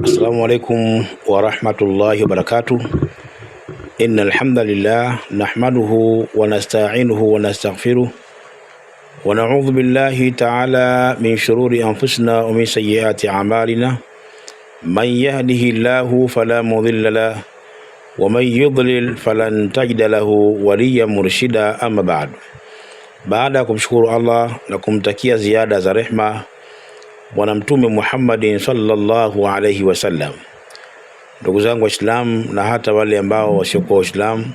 Assalamu alaikum wa rahmatullahi wa barakatuh. Innal hamdalillah nahmaduhu wa nasta'inuhu wa nastaghfiruh wa na'udhu billahi ta'ala min shururi anfusina wa min sayyiati a'malina. Man yahdihillahu fala mudilla lahu wa man yudlil falan tajida lahu waliyan murshida. Amma ba'd. Baada ya kumshukuru Allah na kumtakia ziada za rehma Bwana Mtume Muhammadin sallallahu alayhi wasallam, ndugu zangu Waislamu na hata wale ambao wasiokuwa Waislamu,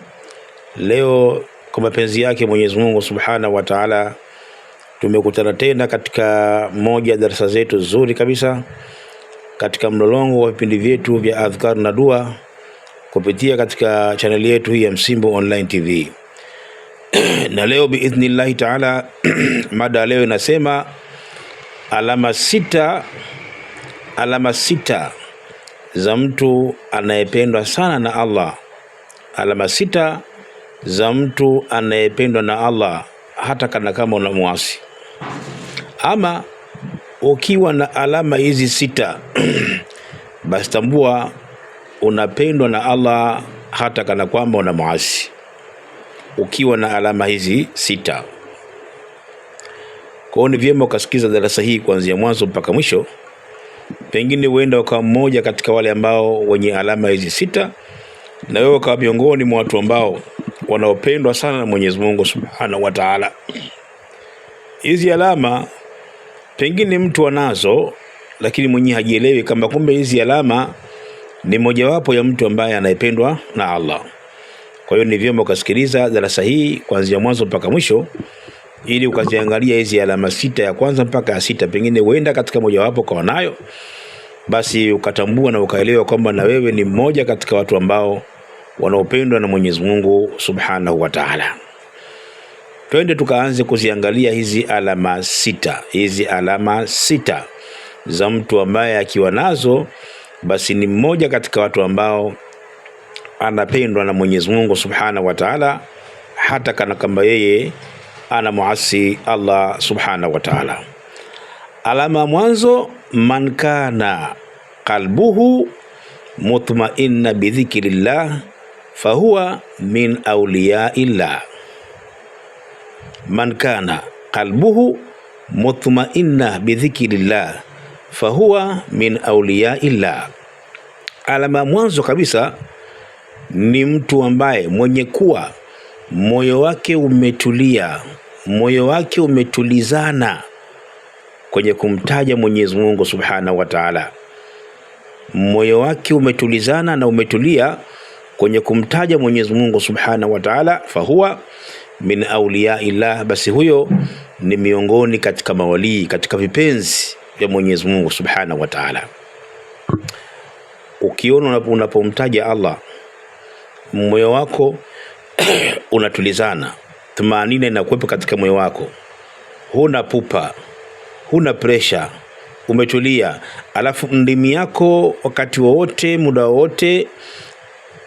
leo kwa mapenzi yake Mwenyezi Mungu Subhanahu wa Ta'ala tumekutana tena katika moja darasa zetu nzuri kabisa katika mlolongo wa vipindi vyetu vya adhkar na dua kupitia katika channel yetu hii ya Msimbo Online TV. Na leo biidhnillah Ta'ala mada leo inasema alama sita za mtu anayependwa sana na Allah. Alama sita za mtu anayependwa na Allah hata kama unamuasi. Ama ukiwa na alama hizi sita basi tambua unapendwa na Allah hata kana kwamba unamuasi. Ukiwa na alama hizi sita, kwa hiyo ni vyema ukasikiza darasa hii kuanzia mwanzo mpaka mwisho. Pengine uenda ukawa mmoja katika wale ambao wenye alama hizi sita, na wewe ukawa miongoni mwa watu ambao wanaopendwa sana na Mwenyezi Mungu Subhanahu wa Ta'ala. Hizi alama pengine mtu anazo, lakini mwenyewe hajielewi kama kumbe hizi alama ni mojawapo ya mtu ambaye anayependwa na Allah. Kwa hiyo ni vyema ukasikiliza darasa hii kuanzia mwanzo mpaka mwisho, ili ukaziangalia hizi alama sita ya kwanza mpaka ya sita. Pengine uenda katika mojawapo kwa nayo, basi ukatambua na ukaelewa kwamba na wewe ni mmoja katika watu ambao wanaopendwa na Mwenyezi Mungu Subhanahu wa Ta'ala. Twende tukaanze kuziangalia hizi alama sita. Hizi alama sita za mtu ambaye akiwa nazo basi ni mmoja katika watu ambao anapendwa na Mwenyezi Mungu Subhanahu wa Ta'ala hata kana kama yeye ana muasi Allah Subhanahu wa Ta'ala. Alama mwanzo, man kana qalbuhu mutma'inna bi dhikrillah fahuwa min awliyaillah. Man kana qalbuhu mutma'inna bi dhikrillah fahuwa min awliyaillah. Alama mwanzo kabisa ni mtu ambaye mwenye kuwa moyo wake umetulia, moyo wake umetulizana kwenye kumtaja Mwenyezi Mungu Subhanahu wa Ta'ala. Moyo wake umetulizana na umetulia kwenye kumtaja Mwenyezi Mungu Subhanahu wa Ta'ala, fahuwa min awliyaillah, basi huyo ni miongoni katika mawalii, katika vipenzi vya Mwenyezi Mungu Subhanahu wa Ta'ala. Ukiona unapomtaja Allah moyo wako unatulizana, tumaanina inakuwepo katika moyo wako, huna pupa, huna pressure, umetulia, alafu ndimi yako wakati wote, muda wote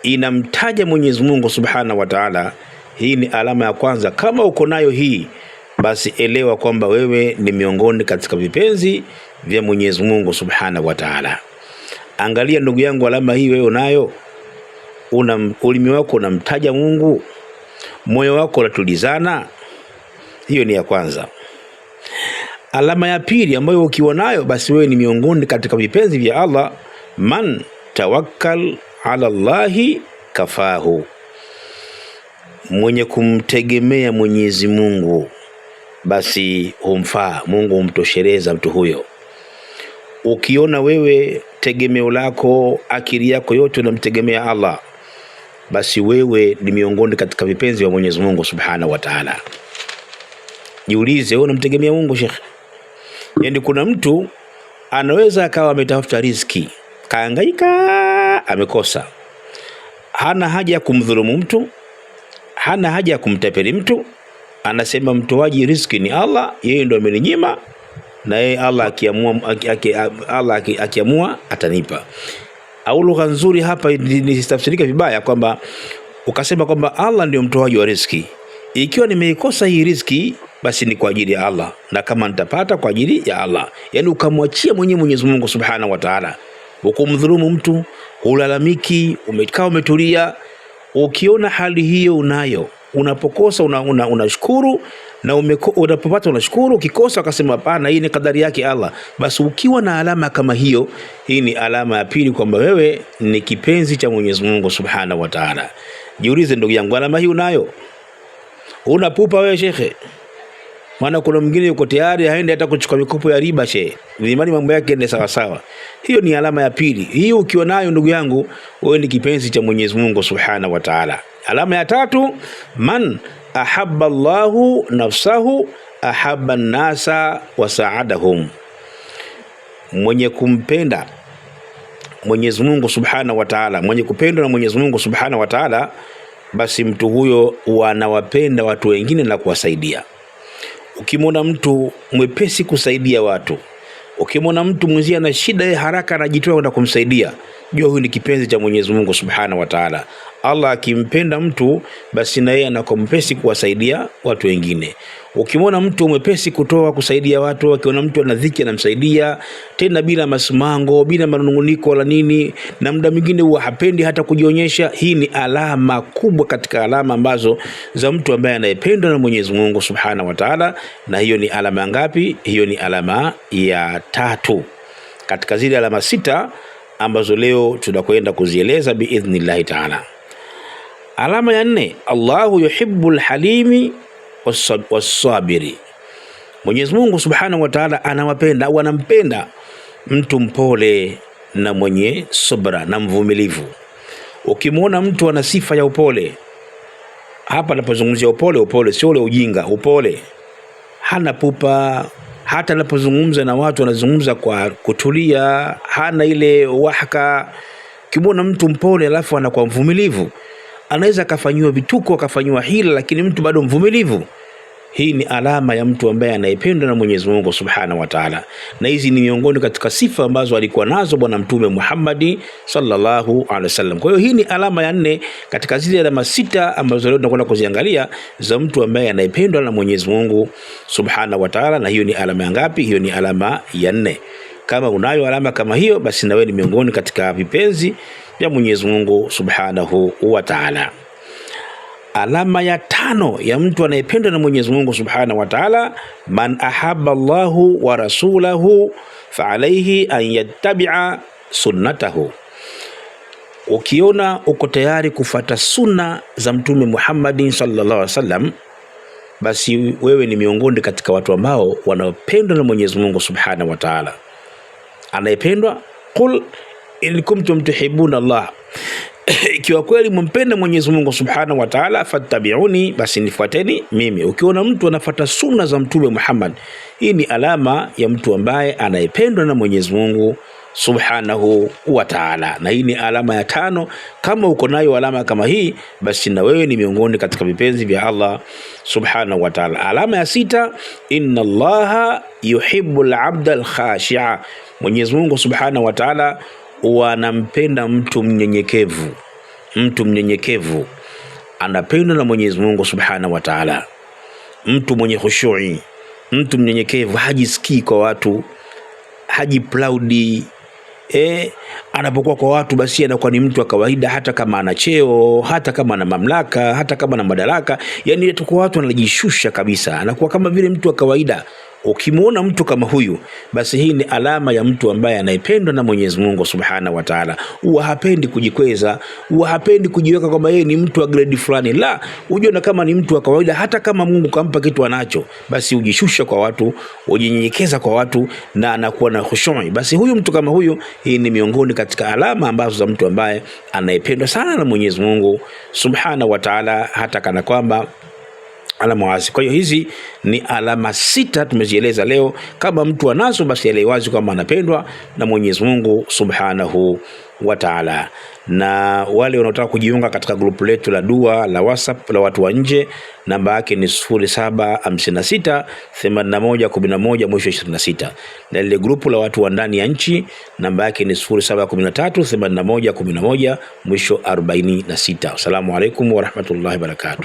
inamtaja Mwenyezi Mungu Subhanahu wa Ta'ala. Hii ni alama ya kwanza. Kama uko nayo hii, basi elewa kwamba wewe ni miongoni katika vipenzi vya Mwenyezi Mungu Subhanahu wa Ta'ala. Angalia ndugu yangu, alama hii wewe unayo. Ulimi wako unamtaja Mungu, moyo wako unatulizana. Hiyo ni ya kwanza. Alama ya pili ambayo ukiwa nayo, basi wewe ni miongoni katika vipenzi vya Allah, man tawakkal ala Allahi kafahu. Mwenye kumtegemea Mwenyezi Mungu basi humfaa, Mungu humtosheleza mtu huyo. Ukiona wewe tegemeo lako, akili yako yote unamtegemea Allah, basi wewe ni miongoni katika vipenzi wa Mwenyezi Mungu Subhanahu wa Ta'ala. Jiulize, wewe unamtegemea Mungu Sheikh? Yaani kuna mtu anaweza akawa ametafuta riziki, kaangaika, amekosa. Hana haja ya kumdhulumu mtu, hana haja ya kumtapeli mtu. Anasema mtoaji riziki ni Allah, yeye ndio ameninyima, na yeye Allah akiamua atanipa. Au lugha nzuri hapa nisitafsirike vibaya kwamba ukasema kwamba Allah ndio mtoaji wa riziki. Ikiwa nimeikosa hii riziki, basi ni kwa ajili ya Allah, na kama nitapata kwa ajili ya Allah. Yani ukamwachia Mwenyezi Mungu Subhanahu wa Ta'ala, ukumdhulumu mtu, ulalamiki, umekaa umetulia. Ukiona hali hiyo unayo, unapokosa unashukuru, na unapopata unashukuru, ukikosa ukasema hapana, hii ni kadari yake Allah. Basi ukiwa na alama kama hiyo, hii ni alama ya pili kwamba wewe ni kipenzi cha Mwenyezi Mungu Subhanahu wa Ta'ala. Jiulize ndugu yangu, alama hii unayo? Unapupa wewe shekhe? Maana kuna mwingine yuko tayari aende hata kuchukua mikopo ya riba shehe, imani mambo yake ende sawa sawa. Hiyo ni alama ya pili. Hiyo ukiwa nayo ndugu yangu, wewe ni kipenzi cha Mwenyezi Mungu Subhanahu wa Ta'ala. Alama ya tatu, man ahabba Allahu nafsahu ahabba an-nasa wa sa'adahum. Mwenye kumpenda Mwenyezi Mungu Subhanahu wa Ta'ala, mwenye kupendwa na Mwenyezi Mungu Subhanahu wa Ta'ala, basi mtu huyo anawapenda watu wengine na kuwasaidia. Ukimwona mtu mwepesi kusaidia watu, ukimwona mtu mwenzie ana shida, haraka anajitoa kwenda kumsaidia, jua huyu ni kipenzi cha Mwenyezi Mungu Subhanahu wa Ta'ala. Allah akimpenda mtu, basi na yeye anakuwa mpesi kuwasaidia watu wengine. Ukimwona mtu mwepesi kutoa kusaidia watu, akiona mtu ana dhiki anamsaidia, tena bila masimango, bila manunguniko wala nini, na muda mwingine huwa hapendi hata kujionyesha. Hii ni alama kubwa katika alama ambazo za mtu ambaye anayependwa na Mwenyezi Mungu Subhanahu wa Ta'ala. Na hiyo ni alama ngapi? Hiyo ni alama ya tatu katika zile alama sita ambazo leo tunakwenda kuzieleza biidhnillahi ta'ala. Alama ya nne, Allahu yuhibbul halimi was-sabiri. Mwenyezi Mungu Subhanahu wa Ta'ala anawapenda au anampenda mtu mpole na mwenye subra na mvumilivu. Ukimwona mtu ana sifa ya upole, hapa napozungumzia upole sio ule ujinga, upole, hana pupa, hata anapozungumza na watu anazungumza kwa kutulia, hana ile wahaka. Ukimwona mtu mpole alafu anakuwa mvumilivu, anaweza kafanywa vituko, kafanywa hila, lakini mtu bado mvumilivu, hii ni alama ya mtu ambaye anayependwa na Mwenyezi Mungu Subhanahu wa Ta'ala. Na hizi ni miongoni katika sifa ambazo alikuwa nazo bwana Mtume Muhammad sallallahu alaihi wasallam. Kwa hiyo hii ni alama ya nne katika zile alama sita ambazo leo tunakwenda kuziangalia za mtu ambaye anayependwa na Mwenyezi Mungu Subhanahu wa Ta'ala. Na hiyo ni alama ngapi? Hiyo ni alama ya nne. Kama unayo alama kama hiyo, basi na wewe ni miongoni katika vipenzi vya Mwenyezi Mungu Subhanahu wa Ta'ala. Alama ya tano ya mtu anayependwa na Mwenyezi Mungu Subhanahu wa Ta'ala, man ahabba Allahu wa rasulahu fa alayhi an yattabi'a sunnatahu. Ukiona uko tayari kufuata sunna za Mtume Muhammad sallallahu alaihi wasallam, basi wewe ni miongoni katika watu ambao wanapendwa na Mwenyezi Mungu Subhanahu wa Ta'ala. Anayependwa, qul in kuntum tuhibbuna Allah, ikiwa kweli mumpenda Mwenyezi Mungu Subhanahu wa Ta'ala, fattabi'uni, basi nifuateni mimi. Ukiona mtu anafuata sunna za Mtume Muhammad, hii ni alama ya mtu ambaye anayependwa na Mwenyezi Mungu Subhanahu wa Ta'ala. Na hii ni alama ya tano. Kama uko nayo alama kama hii, basi na wewe ni miongoni katika vipenzi vya Allah Subhanahu wa Ta'ala. Alama ya sita, inna Allaha yuhibbul abda al-khashi'a. Mwenyezi Mungu Subhanahu wa Ta'ala wanampenda mtu mnyenyekevu. Mtu mnyenyekevu anapendwa na Mwenyezi Mungu Subhanahu wa Ta'ala. Mtu mwenye khushu'i, mtu mnyenyekevu, hajisikii kwa watu, hajiplaudi. Anapokuwa kwa watu, basi anakuwa ni mtu wa kawaida, hata kama ana cheo, hata kama ana mamlaka, hata kama ana madaraka. Yani kwa watu anajishusha kabisa, anakuwa kama vile mtu wa kawaida. Ukimwona mtu kama huyu, basi hii ni alama ya mtu ambaye anayependwa na Mwenyezi Mungu Subhanahu wa Ta'ala. Huwa hapendi kujikweza, huwa hapendi kujiweka kwamba yeye ni mtu wa grade fulani. La, ujiona kama ni mtu wa kawaida. Hata kama Mungu kampa kitu anacho, basi ujishusha kwa watu, ujinyenyekeza kwa watu, na anakuwa na khushu'i. Basi huyu mtu kama huyu, hii ni miongoni katika alama ambazo za mtu ambaye anayependwa sana na Mwenyezi Mungu Subhanahu wa Ta'ala, hata kana kwamba alama wazi. Kwa hiyo hizi ni alama sita tumezieleza leo. Kama mtu anazo, basi elewe wazi kwamba anapendwa na Mwenyezi Mungu Subhanahu wa Ta'ala. Na wale wanaotaka kujiunga katika grupu letu la dua la WhatsApp la watu wa nje, namba yake ni 0756 8111 mwisho 26. Na ile grupu la watu wa ndani ya nchi, namba yake ni 0713 8111 mwisho 46. Asalamu alaykum wa rahmatullahi wa barakatuh.